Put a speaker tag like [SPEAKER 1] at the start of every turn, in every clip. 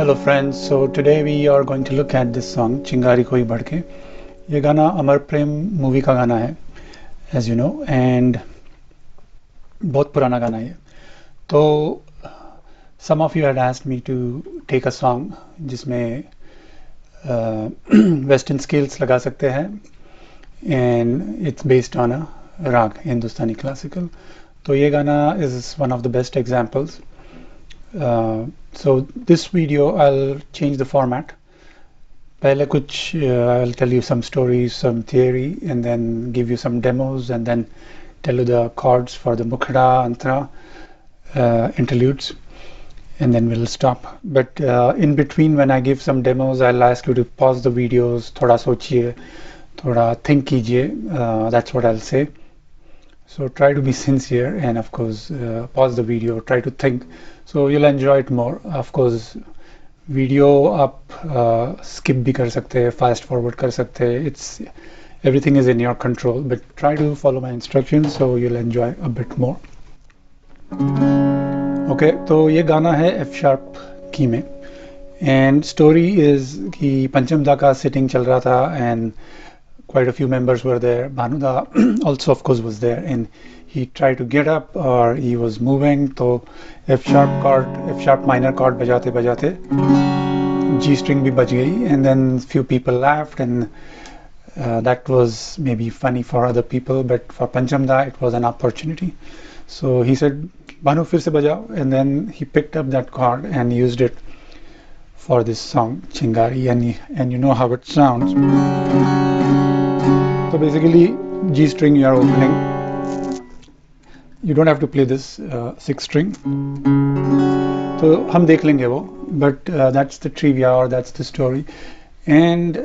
[SPEAKER 1] Hello friends, so today we are going to look at this song Chingari Koi Bhadke. ये गाना अमर प्रेम movie का गाना है as you know and बहुत पुराना गाना है. तो some of you had asked me to take a song जिसमें western scales लगा सकते हैं and it's based on a राग हिंदुस्तानी classical. तो ये गाना is one of the best examples. So this video I'll change the format. पहले कुछ I'll tell you some stories, some theory, and then give you some demos, and then tell you the chords for the Mukhada, Antara, interludes, and then we'll stop. But in between, when I give some demos, I'll ask you to pause the videos, थोड़ा सोचिए, थोड़ा think कीजिए. That's what I'll say. So try to be sincere and of course pause the video, try to think, so you'll enjoy it more. Of course video आप skip भी कर सकते हैं, fast forward कर सकते हैं. It's everything is in your control, but try to follow my instructions so you'll enjoy a bit more. Okay, तो ये गाना है F sharp की में and story is कि पंचमदा का sitting चल रहा था and quite a few members were there. Bhanuda also of course was there and he tried to get up or he was moving. So F sharp minor chord bajate bajate G string bhi baj gayi and then few people laughed and that was maybe funny for other people, but for Panchamda it was an opportunity. So he said Bhanu fir se bajao, and then he picked up that chord and used it for this song Chingari, and you know how it sounds. So basically G string you are opening, you don't have to play this 6th string. So हम देख लेंगे वो, but that's the trivia or that's the story. And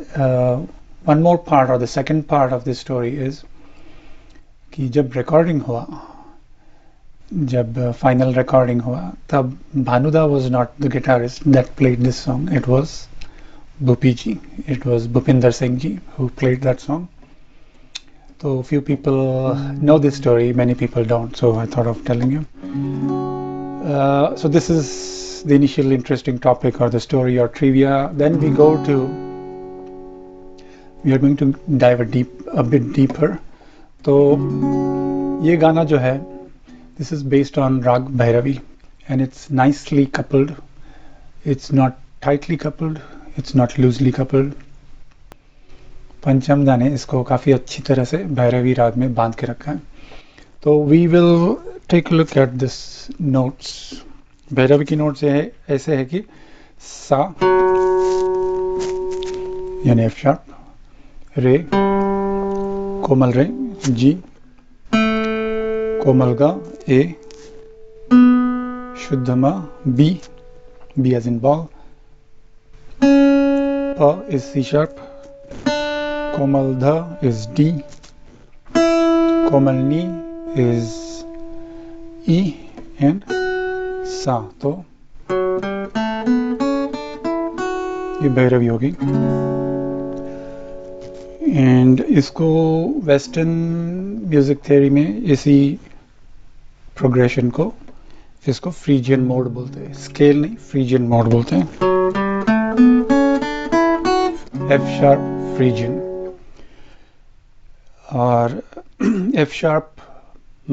[SPEAKER 1] one more part or the second part of this story is कि जब recording हुआ, जब final recording हुआ, तब Bhanuda was not the guitarist that played this song. It was Bhupi ji. It was Bhupinder Singh ji who played that song. So few people know this story, many people don't, so I thought of telling you. So this is the initial interesting topic or the story or trivia. Then we are going to dive a bit deeper. So ये गाना जो है, this is based on Raag Bhairavi and it's nicely coupled. It's not tightly coupled, it's not loosely coupled. पंचमदा ने इसको काफ़ी अच्छी तरह से भैरवी राग में बांध के रखा है. तो we will take look at this notes. Bhairavi की नोट्स ऐसे है कि सा यानी एफ शार्प, रे, कोमल रे, जी, कोमल गा, A, shuddh ma, B as in ball, pa is C sharp, Komal Dha is D, Komal Ni is E and Sa. तो ये भैरवी होगी and इसको वेस्टर्न म्यूजिक थ्योरी में इसी प्रोग्रेशन को इसको फ्रीजियन मोड बोलते हैं. स्केल नहीं, फ्रीजियन मोड बोलते हैं. F sharp फ्रीजियन और F sharp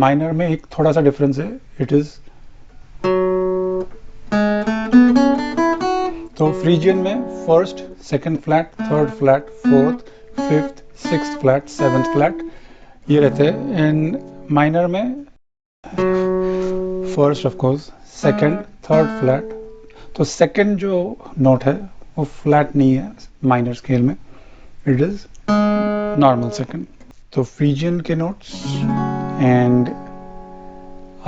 [SPEAKER 1] माइनर में एक थोड़ा सा डिफरेंस है. इट इज तो फ्रीजियन में first, second flat, third flat, fourth, fifth, sixth flat, seventh flat ये रहते हैं. एंड माइनर में first of course, second, third flat. तो सेकंड जो नोट है वो फ्लैट नहीं है माइनर स्केल में, इट इज नॉर्मल सेकंड. तो फ्रीजियन के नोट्स एंड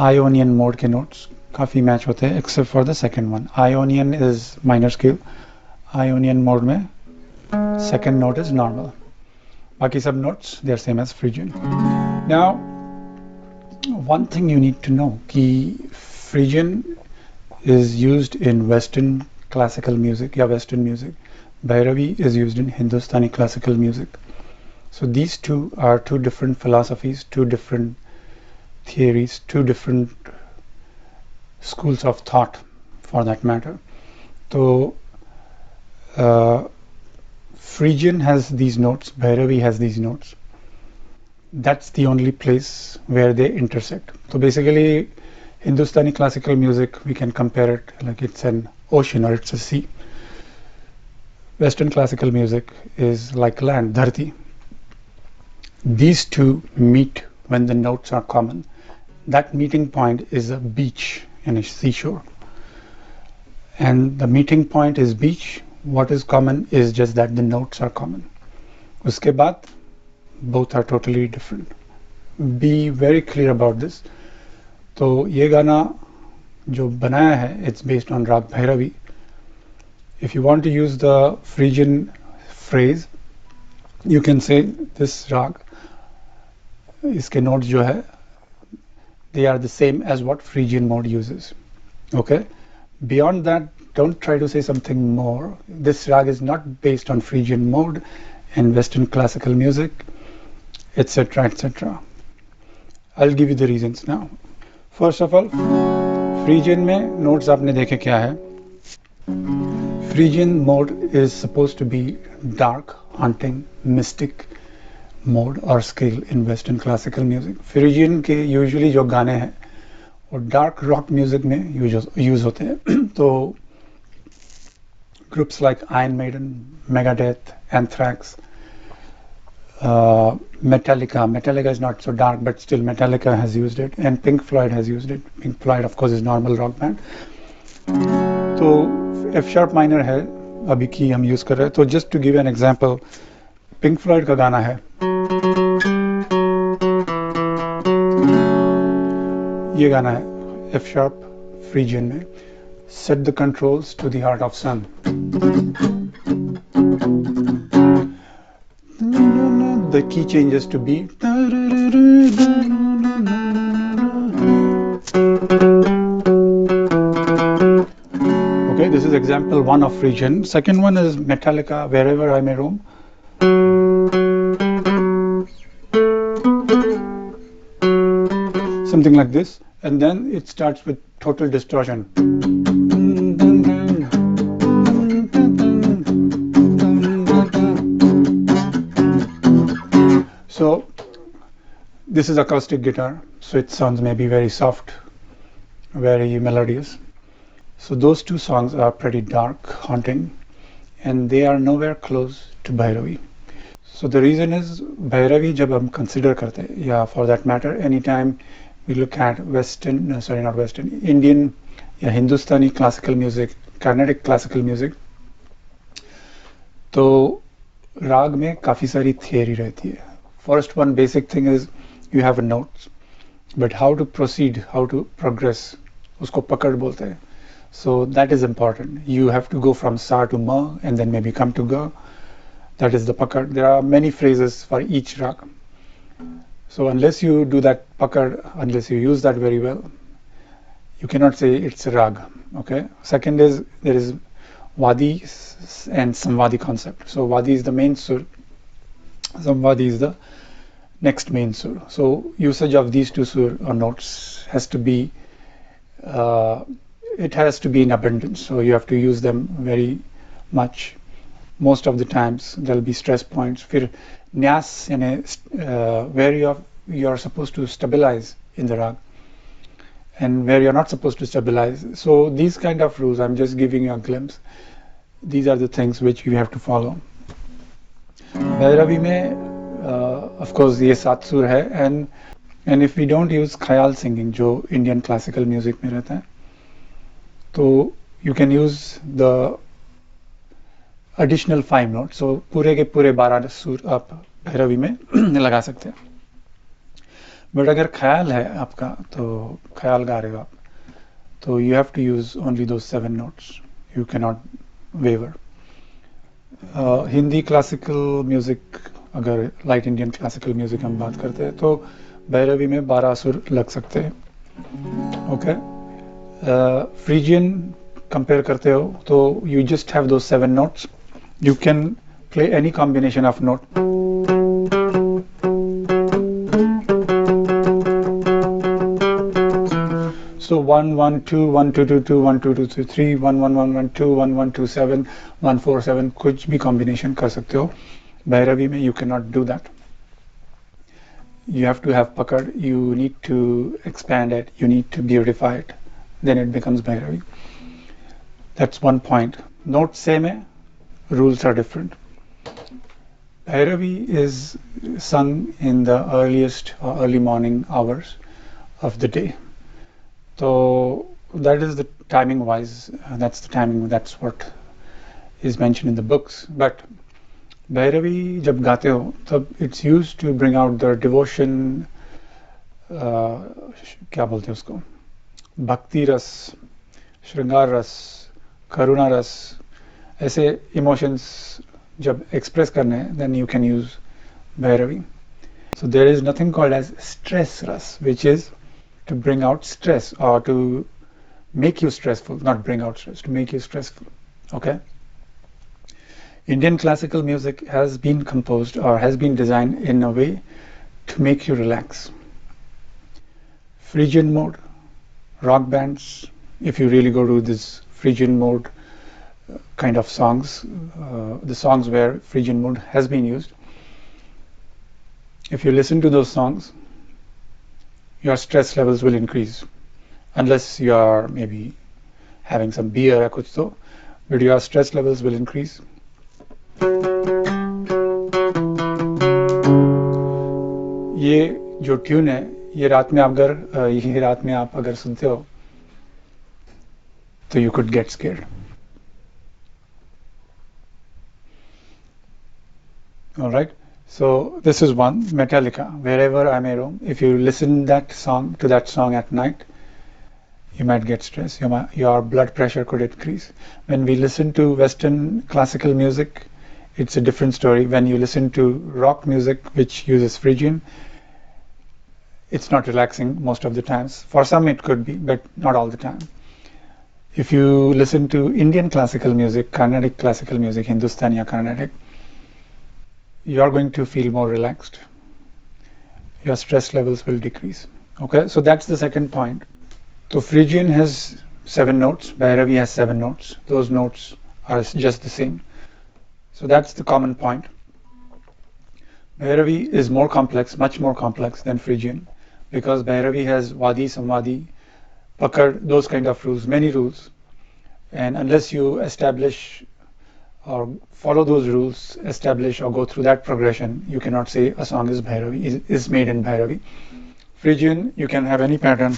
[SPEAKER 1] आयोनियन मोड के नोट्स काफ़ी मैच होते हैं except for the second one. Ionian is minor scale, Ionian mode में सेकंड नोट इज नॉर्मल. बाकी सब notes they are same as Phrygian. Now one thing you need to know कि Phrygian is used in Western classical music या Western music. Bhairavi is used in Hindustani classical music. So these two are two different philosophies, two different theories, two different schools of thought for that matter. So Phrygian has these notes, Bhairavi has these notes. That's the only place where they intersect. So basically, Hindustani classical music, we can compare it like it's an ocean or it's a sea. Western classical music is like land, dharti. These two meet when the notes are common. That meeting point is a beach in a seashore. And the meeting point is beach. What is common is just that the notes are common. Uske baad, both are totally different. Be very clear about this. तो ये गाना जो बनाया है, it's based on Raag Bhairavi. If you want to use the Phrygian phrase, you can say this Raag, इसके notes जो है, they are the same as what Phrygian mode uses. Okay? Beyond that, don't try to say something more. This Raag is not based on Phrygian mode and Western classical music, etc., etc. I'll give you the reasons now. First of all, Phrygian में notes आपने देखे क्या है? Phrygian mode is supposed to be dark, haunting, mystic mode or scale in Western classical music. Phrygian के usually जो गाने हैं वो dark rock music में use होते हैं. तो groups like Iron Maiden, Megadeth, Anthrax, Metallica is not so dark, but still Metallica has used it, and Pink Floyd has used it. Pink Floyd, of course, is normal rock band. तो F sharp minor है, अभी की हम use कर रहे हैं. तो just to give you an example, Pink Floyd का गाना है. ये गाना है F sharp Phrygian में. Set the controls to the heart of sun. The key changes to B. Okay, this is example 1 of Phrygian. Second one is Metallica, Wherever I May Roam. Something like this. And then it starts with total distortion. So this is acoustic guitar, so it sounds maybe very soft, very melodious. So those two songs are pretty dark, haunting, and they are nowhere close to Bhairavi. So the reason is Bhairavi जब हम consider करते हैं, या for that matter, anytime we look at Indian या Hindustani classical music, Carnatic classical music, तो राग में काफी सारी theory रहती है. First one basic thing is you have a note, but how to proceed, how to progress, उसको पकड़ बोलते हैं. So that is important. You have to go from sa to ma and then maybe come to ga. That is the pakad. There are many phrases for each rag. So unless you do that pakad, unless you use that very well, you cannot say it's a rag. Okay. Second is there is wadi and samvadi concept. So wadi is the main sur. Samvadi is the next main sur. So usage of these two sur or notes has to be it has to be in abundance. So you have to use them very much. Most of the times there'll be stress points. फिर न्यास यानी where you are supposed to stabilize in the rag and where you're not supposed to stabilize. So these kind of rules, I'm just giving you a glimpse. These are the things which you have to follow. Bhairavi में of course ये सात सुर है, and if we don't use ख्याल singing जो Indian classical music में रहता है, तो you can use the additional 5 notes. So पूरे के पूरे 12 सुर आप भैरवी में लगा सकते हैं. बट अगर ख्याल है आपका, तो ख्याल गा रहे हो आप, तो you have to use only those 7 notes. You cannot waver. Hindi classical music, अगर लाइट इंडियन क्लासिकल म्यूजिक हम बात करते हैं, तो भैरवी में 12 सुर लग सकते हैं. ओके. Phrygian कंपेयर करते हो, तो you just have those 7 notes. You can play any combination of note. so 1 1 2 1 2 2 2 1 2 2 3 3 1 1 1 1 2 1 1 2 7 1 4 7 कुछ भी combination कर सकते हो. Bhairavi में you cannot do that. You have to have pakad, you need to expand it, you need to beautify it, then it becomes Bhairavi. That's one point. Note same hai, rules are different. Bhairavi is sung in the earliest or early morning hours of the day. So that is the timing wise, that's the timing, that's what is mentioned in the books. But Bhairavi जब गाते हो तब it's used to bring out the devotion, क्या बोलते हैं उसको, भक्ति रस, श्रृंगार रस, करुणा रस, ऐसे emotions जब express करने हैं, then you can use Bhairavi. So there is nothing called as stress ras, which is to bring out stress or to make you stressful, not bring out stress, to make you stressful. Okay? Indian classical music has been composed or has been designed in a way to make you relax. Phrygian mode, rock bands, if you really go to this Phrygian mode kind of songs, the songs where Phrygian mode has been used, if you listen to those songs, your stress levels will increase, unless you are maybe having some beer or kuch to, but your stress levels will increase. ये जो tune है, ये रात में आप अगर सुनते हो तो you could get scared. All right. So this is one, Metallica, Wherever I May Roam. If you listen to that song at night, you might get stressed. Your blood pressure could increase. When we listen to Western classical music, it's a different story. When you listen to rock music, which uses Phrygian, it's not relaxing most of the times. For some it could be, but not all the time. If you listen to Indian classical music, Carnatic classical music, Hindustani or Carnatic, you are going to feel more relaxed. Your stress levels will decrease. Okay, so that's the second point. So Phrygian has 7 notes, Bhairavi has 7 notes. Those notes are just the same. So that's the common point. Bhairavi is more complex, much more complex than Phrygian, because Bhairavi has Wadi, Samvadi, Pakad, those kind of rules, many rules. And unless you establish or follow those rules, establish or go through that progression, you cannot say a song is Bhairavi, is made in Bhairavi. Phrygian, you can have any pattern.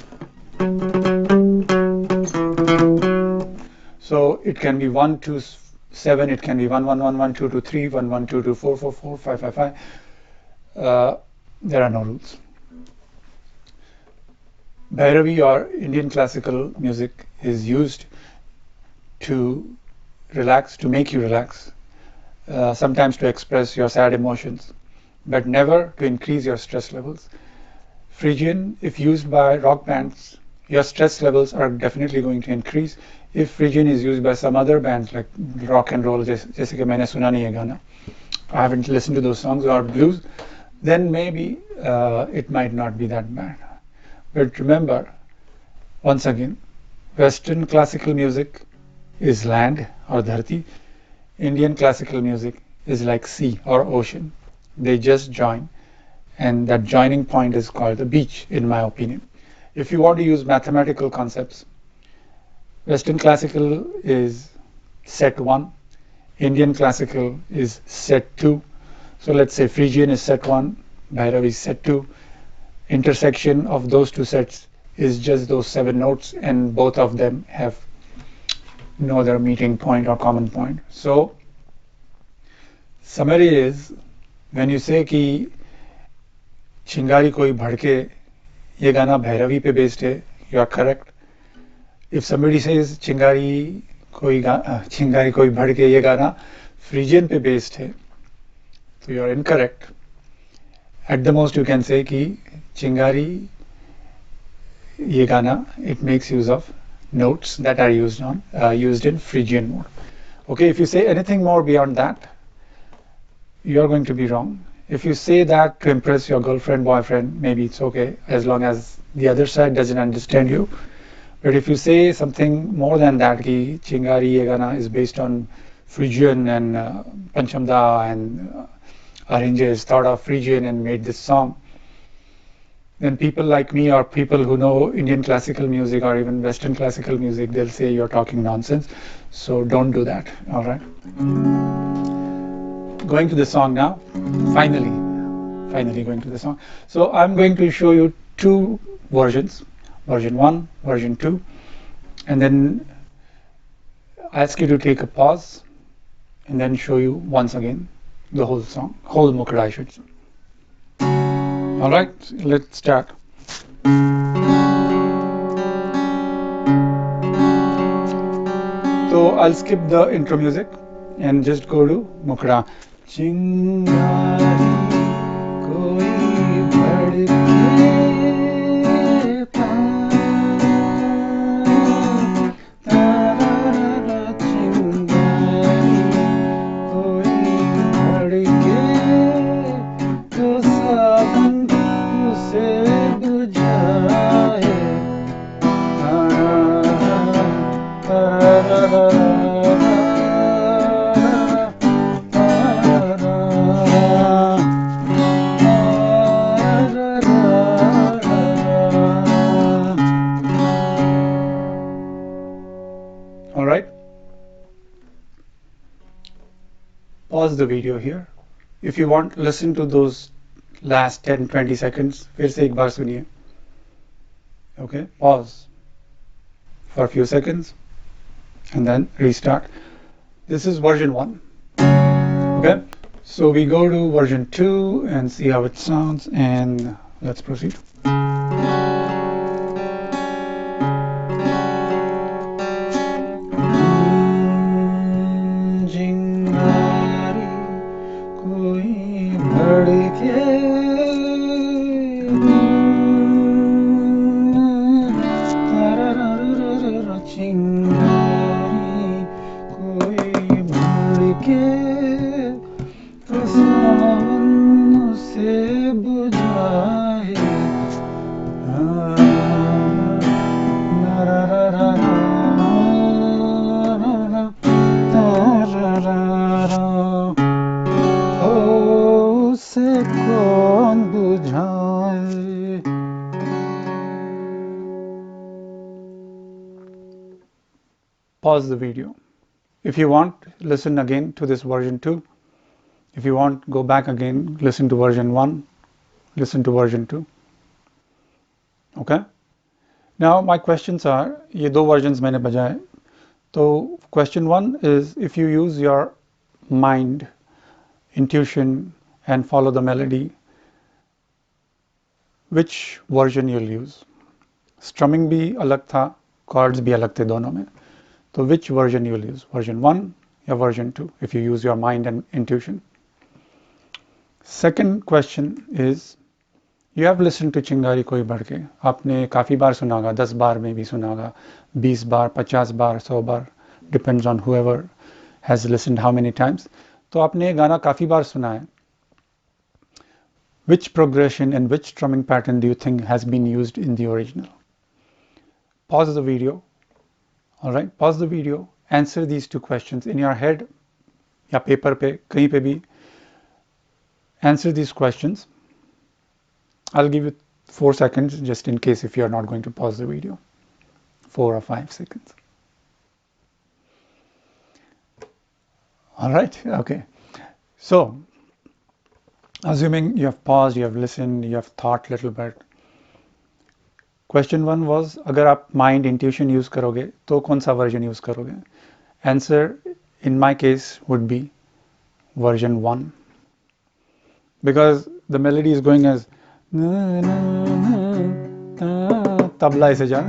[SPEAKER 1] So it can be 1 2 7, it can be 1 1 1 1 2 2 3, 1 1 2 2 4 4 4 5 5 5. There are no rules. Bhairavi or Indian classical music is used to relax, to make you relax, sometimes to express your sad emotions, but never to increase your stress levels. Phrygian, if used by rock bands, your stress levels are definitely going to increase. If Phrygian is used by some other bands like rock and roll, जैसे कि मैंने सुना नहीं है गाना, I haven't listened to those songs, or blues, then maybe it might not be that bad. But remember, once again, Western classical music is land or dharti. Indian classical music is like sea or ocean. They just join, and that joining point is called the beach, in my opinion. If you want to use mathematical concepts, Western classical is set 1, Indian classical is set 2. So let's say Phrygian is set 1, Bhairavi is set 2. Intersection of those two sets is just those 7 notes, and both of them have no other meeting point or common point. So summary is, when you say कि Chingari कोई भड़के, ये गाना भैरवी पे based है, you are correct. If somebody says Chingari कोई भड़के, ये गाना Phrygian पे based है, so you are incorrect. At the most you can say कि Chingari, ये गाना, it makes use of notes that are used in Phrygian mode. Okay, if you say anything more beyond that, you are going to be wrong. If you say that to impress your girlfriend, boyfriend, maybe it's okay, as long as the other side doesn't understand you. But if you say something more than that, ki Chingari ye gana is based on Phrygian and Panchamda and arrangers thought of Phrygian and made this song, then people like me or people who know Indian classical music or even Western classical music, they'll say you're talking nonsense. So don't do that. All right. Going to the song now. Finally going to the song. So I'm going to show you two versions, version 1, version 2, and then ask you to take a pause and then show you once again the whole song, whole Mukhada, I should say. All right, let's start. So I'll skip the intro music and just go to Mukhada. Chingari koi bhadke tarara chingari koi bhadke to saban se bujhaye All right. Pause the video here. If you want, listen to those last 10-20 seconds. फिर से एक बार सुनिए. Okay, pause for a few seconds and then restart. This is version 1. Okay, so we go to version 2 and see how it sounds, and let's proceed. Pause the video. If you want, listen again to this version 2. If you want, go back again, listen to version 1, listen to version 2. Okay? Now my questions are, ये दो versions मैंने बजाए. So question 1 is, if you use your mind, intuition and follow the melody, which version you'll use? Strumming भी अलग था, chords भी अलग थे दोनों में. So which version you'll use? Version 1 or version 2 if you use your mind and intuition. Second question is, you have listened to Chingari koi bhadke. आपने काफ़ी बार सुना होगा, 10 बार में भी सुना होगा, 20 बार, 50 बार, 100 बार, depends on whoever has listened how many times. तो आपने ये गाना काफ़ी बार सुना है. Which progression and which strumming pattern do you think has been used in the original? Pause the video. All right, pause the video, answer these two questions in your head या paper पे कहीं पे भी. Answer these questions. I'll give you 4 seconds just in case if you're not going to pause the video. 4 or 5 seconds. All right, okay. So, assuming you have paused, you have listened, you have thought a little bit. Question 1 was, अगर आप mind intuition use करोगे तो कौन सा version use करोगे? Answer in my case would be version 1, because the melody is going as tabla ऐसे जा.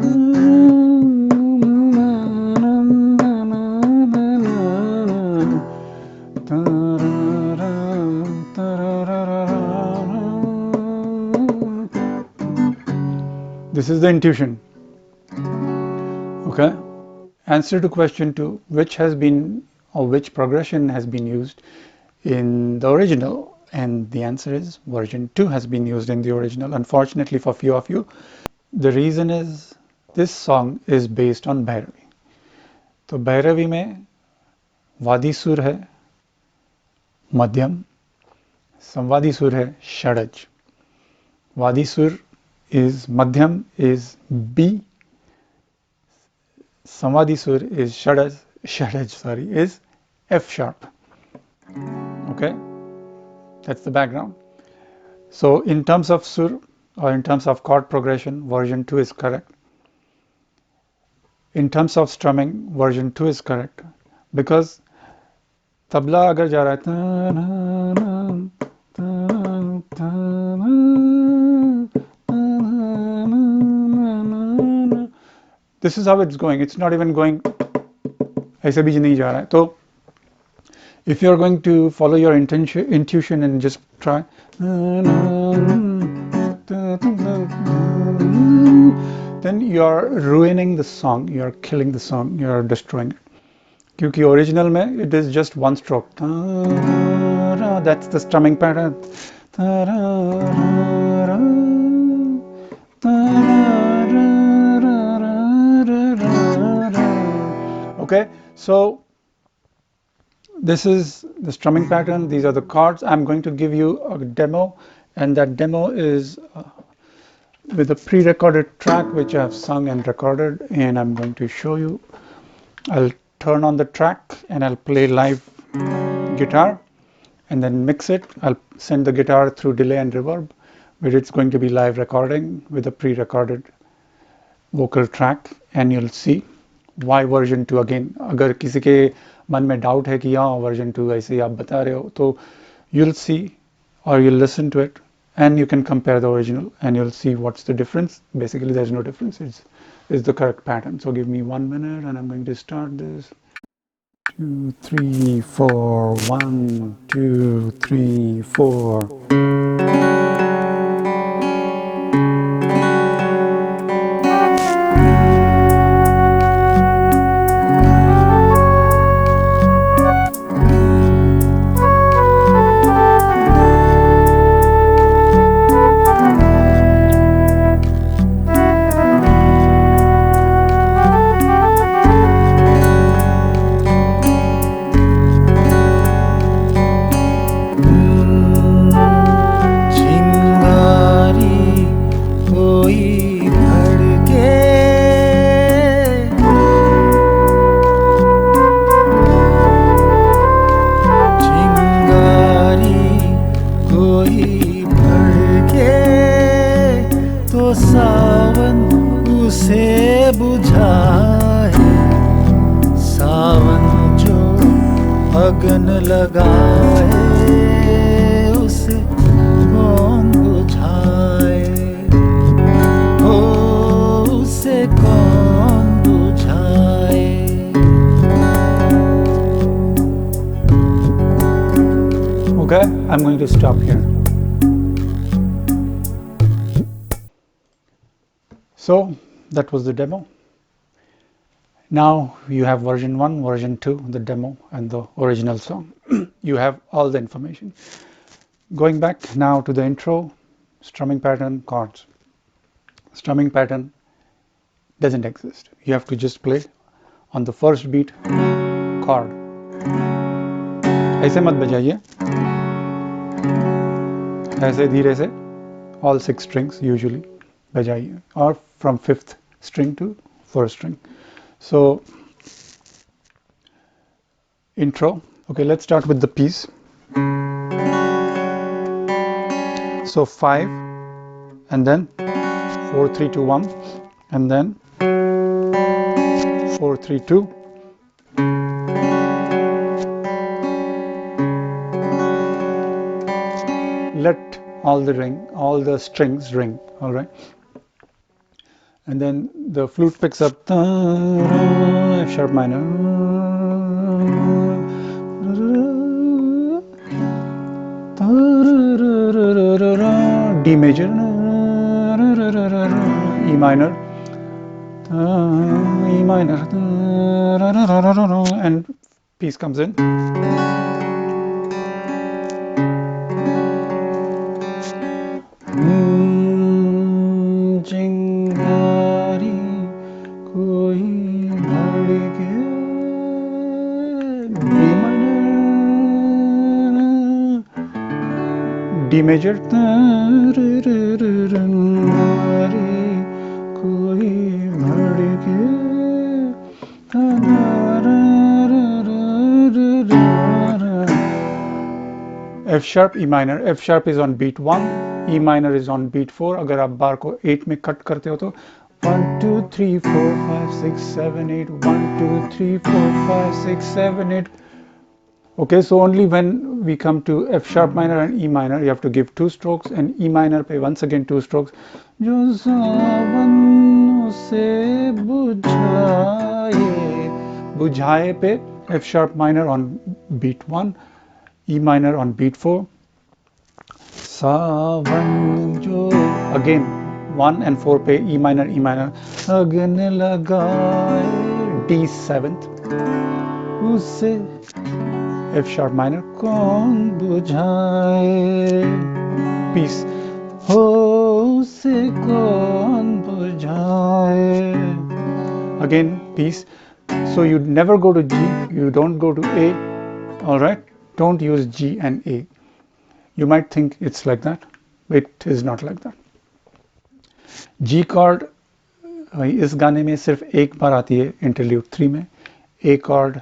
[SPEAKER 1] This is the intuition. Okay. Answer to question 2, which has been or which progression has been used in the original, and the answer is version 2 has been used in the original. Unfortunately for few of you, the reason is This song is based on Bhairavi. तो भैरवी में वादी सुर है मध्यम, संवादी सुर है षडज. वादी सुर is madhyam is B, संवादी सुर is षडज is F sharp. Okay, that's the background. So in terms of sur or in terms of chord progression, version 2 is correct. In terms of strumming, version 2 is correct because tabla अगर जा रहा है this is how it's going. It's not even going ऐसे भी नहीं जा रहा है. तो if you're going to follow your intuition and just try, then you're ruining the song, you're killing the song, you're destroying it. क्योंकि original में it is just one stroke. That's the strumming pattern. Okay, so this is the strumming pattern. These are the chords. I'm going to give you a demo, and that demo is with a pre-recorded track which I've sung and recorded, and I'm going to show you. I'll turn on the track and I'll play live guitar and then mix it. I'll send the guitar through delay and reverb, but it's going to be live recording with a pre-recorded vocal track, and you'll see why version 2 again. अगर किसी के मन में doubt है कि हाँ version 2 ऐसे आप बता रहे हो, तो you'll see or you'll listen to it and you can compare the original and you'll see what's the difference. Basically there's no difference. It's the correct pattern. So give me 1 minute and I'm going to start this. 2 3 4 1 2 3 4.
[SPEAKER 2] अगन लगाए उसे कौन बुझाए हो उसे कौन बुझाए.
[SPEAKER 1] Okay, I'm going to stop here. So that was the demo. Now you have version 1, version 2, the demo and the original song. You have all the information. Going back now to the intro, strumming pattern, chords. Strumming pattern doesn't exist. You have to just play on the first beat, chord. ऐसे मत बजाइए, ऐसे धीरे से all 6 strings usually बजाइए, or from 5th string to 1st string. So intro. Okay, let's start with the piece. So 5 and then 4 3 2 1 and then 4 3 2. Let all the strings ring, all right? And then the flute picks up F sharp minor, D major, E minor, E minor, and piece comes in. Chingari D major, F sharp, E minor. F sharp is on beat 1, E minor is on beat 4. अगर आप बार को 8 में cut करते हो तो 1 2 3 4 5 6 7 8 1 2 3 4 5 6 7 8. Okay, so only when we come to F sharp minor and E minor, you have to give 2 strokes, and E minor पे once again 2 strokes. जो सावन से बुझाए पे F sharp minor on beat 1, E minor on beat 4. सावन जो again 1 and 4 पे E minor अगन लगाए D7th उसे F sharp minor कौन बुझाए peace हो उसे कौन बुझाए again peace. So you never go to G, you don't go to A, all right? Don't use G and A. You might think it's like that, but it is not like that. G chord इस गाने में सिर्फ एक बार आती है interlude 3 में. A chord,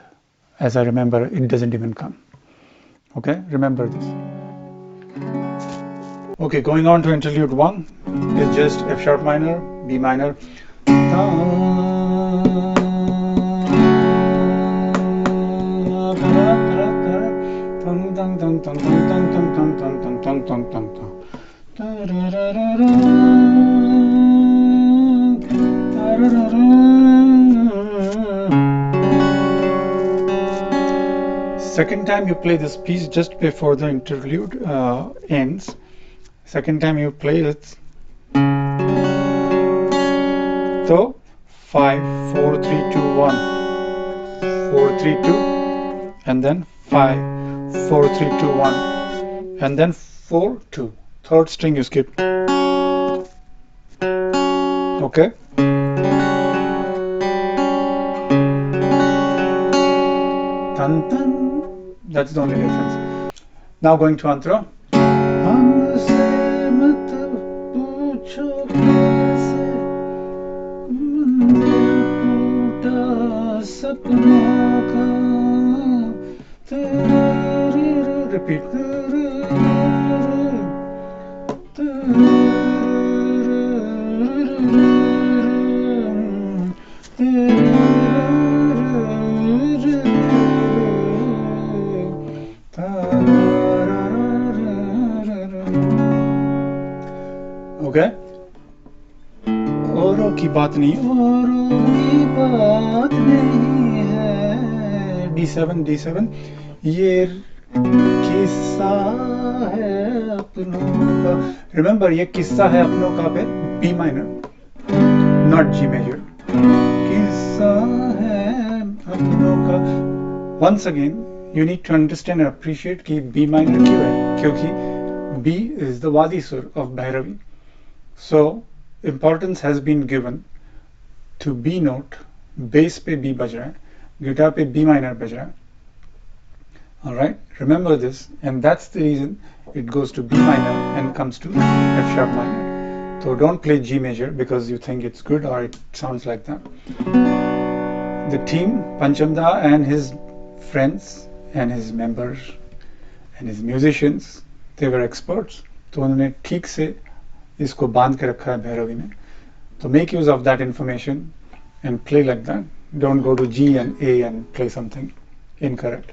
[SPEAKER 1] as I remember, it doesn't even come. Okay, remember this. Okay, going on to interlude 1 is just F sharp minor, B minor. Second time you play this piece just before the interlude ends. Second time you play it. So 5 4 3 2 1 4 3 2 and then 5 4 3 2 1 and then 4 2. Third string you skip. Okay. Dun, dun. That's the only difference. Now going to Antara. Repeat. Okay. औरों की बात नहीं है. D7 ये किस्सा है अपनों का. Remember ये किस्सा है अपनों का पे B minor, not G major. किस्सा है अपनों का. Once again you need to understand and appreciate कि B minor क्यों है, क्योंकि B is the Wadi Sur of Bhairavi. So importance has been given to B note. Bass पे B बज रहा है, guitar पे B minor बज रहा है. All right, remember this, and that's the reason it goes to B minor and comes to F sharp minor. So don't play G major because you think it's good or it sounds like that. The team, Panchamda and his friends and his members and his musicians, they were experts. तो उन्होंने ठीक से इसको बांध के रखा है भैरवी में. So make use of that information and play like that. Don't go to G and A and play something incorrect.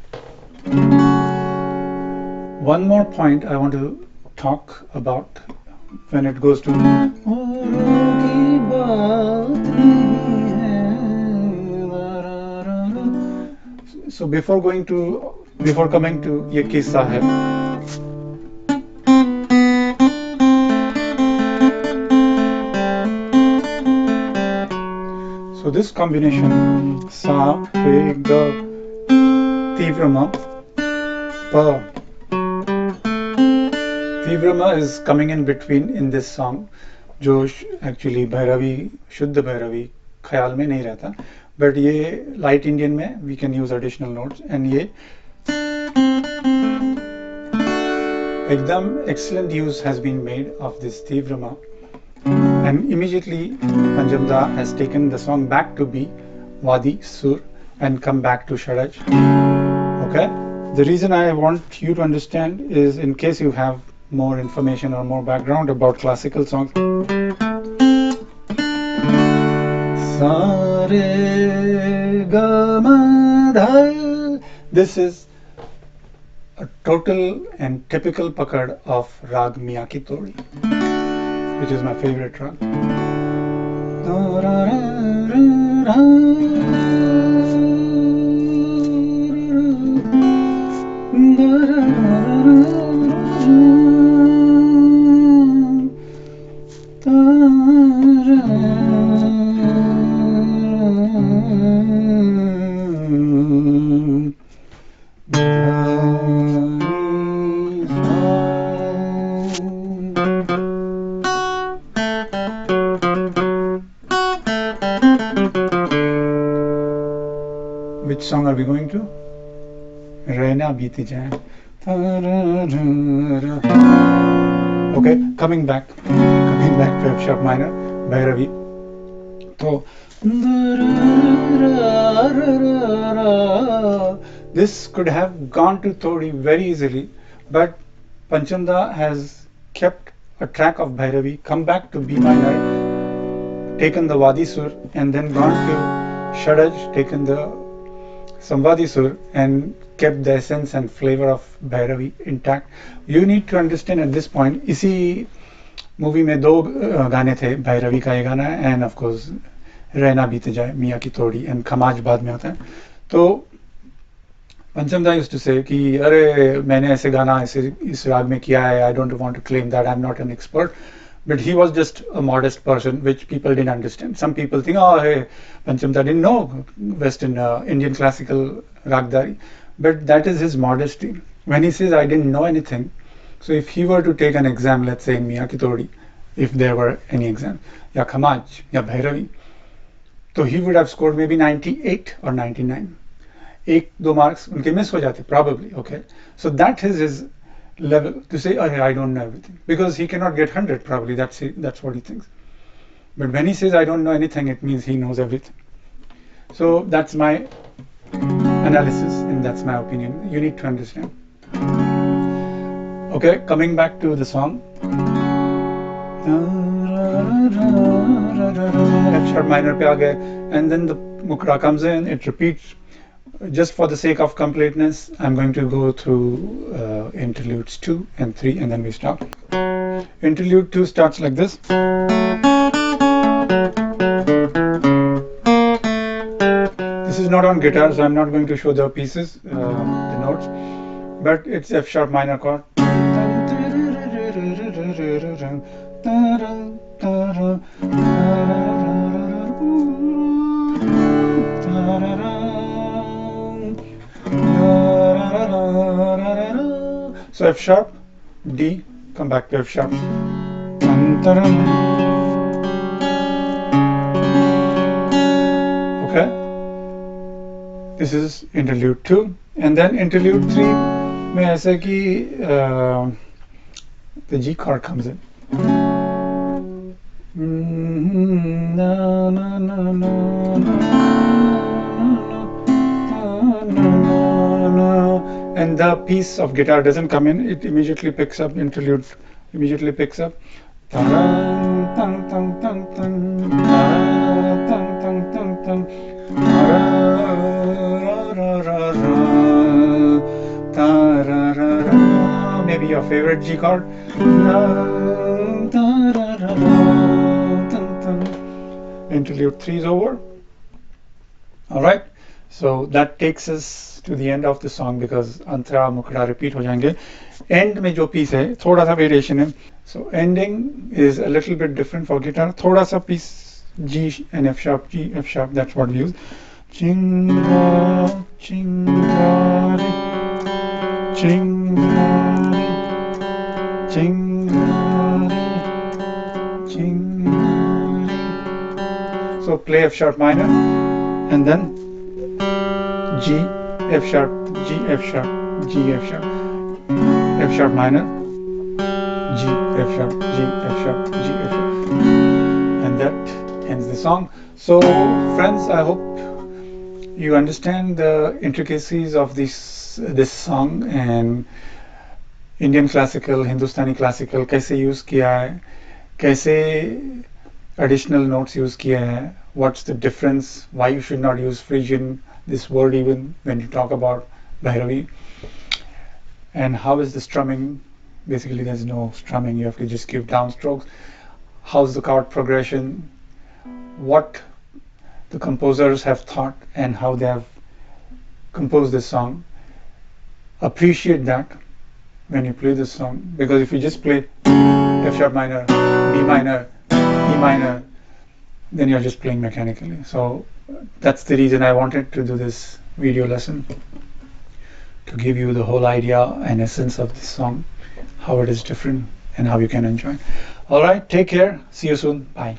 [SPEAKER 1] One more point I want to talk about when it goes to so before coming to ये किस्सा है. So this combination sa re ga tivrama pa. Tivrama is coming in between in this song, जो actually Bhairavi शुद्ध भैरवी ख्याल में नहीं रहता, but ये light Indian में we can use additional notes, and ये Ekdam excellent use has been made of this Tivrama, and immediately Panjamda has taken the song back to B, Wadi, Sur, and come back to Shadaj. Okay? The reason I want you to understand is in case you have more information or more background about classical songs. This is a total and typical pakad of Raag Miya ki Todi, which is my favorite rag. Which song are we going to? Reina Beeti Jaye. Okay, coming back to F-sharp minor, Bhairavi. So, this could have gone to Todi very easily, but Panchamda has kept a track of Bhairavi, come back to B minor, taken the Wadi Sur, and then gone to Shadaj, taken the Samvadi Sur, and kept the essence and flavor of Bhairavi intact. You need to understand at this point, इसी movie में दो गाने थे, Bhairavi का ये गाना and of course रहना बीत जाए, मिया की तोड़ी, and खमाज बाद में आता है. तो Panchamda used to say कि अरे मैंने ऐसे गाना ऐसे इस राग में किया है, I don't want to claim that I'm not an expert. But he was just a modest person, which people didn't understand. Some people think, oh, hey, Panchamda didn't know Western Indian classical ragdari. But that is his modesty. When he says, I didn't know anything, so if he were to take an exam, let's say in Miya ki Todi, if there were any exam, ya Khamaj, ya Bhairavi, so he would have scored maybe 98 or 99. 1-2 marks unke miss ho jate, probably, okay? So that is his level to say, oh, I don't know everything, because he cannot get 100 probably. That's what he thinks. But when he says I don't know anything, it means he knows everything. So that's my analysis and that's my opinion. You need to understand. Okay, coming back to the song. F sharp minor pe aa gaye, and then the Mukhada comes in, it repeats. Just for the sake of completeness, I'm going to go through interludes 2 and 3 and then we stop. Interlude 2 starts like this. This is not on guitar, so I'm not going to show the pieces, the notes, but it's F sharp minor chord. So F sharp, D, come back to F sharp. Antara. Okay. This is interlude 2, and then interlude 3. Mein aise ki the G chord comes in. Na, na, na, na, na. And the piece of guitar doesn't come in, it immediately picks up, interlude immediately picks up. Maybe your favorite G chord. Interlude 3 is over. Alright, so that takes us to the end of the song because Antara Mukhada repeat ho jayenge. End mein jo piece hai, thoda sa variation hai. So ending is a little bit different for guitar. Thoda sa piece G and F sharp, G, F sharp, that's what we use. Chingari, chingari, chingari, chingari, chingari. So play F sharp minor and then G, F sharp, G, F sharp, G, F sharp, F sharp minor, G, F sharp, G, F sharp, G, F sharp. And that ends the song. So friends, I hope you understand the intricacies of this song and Indian classical, Hindustani classical कैसे use किया है, कैसे additional notes use किया है, what's the difference, why you should not use Phrygian, this word even when you talk about Bhairavi, and how is the strumming. Basically there's no strumming, you have to just give downstrokes. How's the chord progression, what the composers have thought and how they have composed this song. Appreciate that when you play this song, because if you just play F sharp minor, B minor, E minor, then you're just playing mechanically. So that's the reason I wanted to do this video lesson, to give you the whole idea and essence of this song, how it is different and how you can enjoy. All right, take care, see you soon, bye.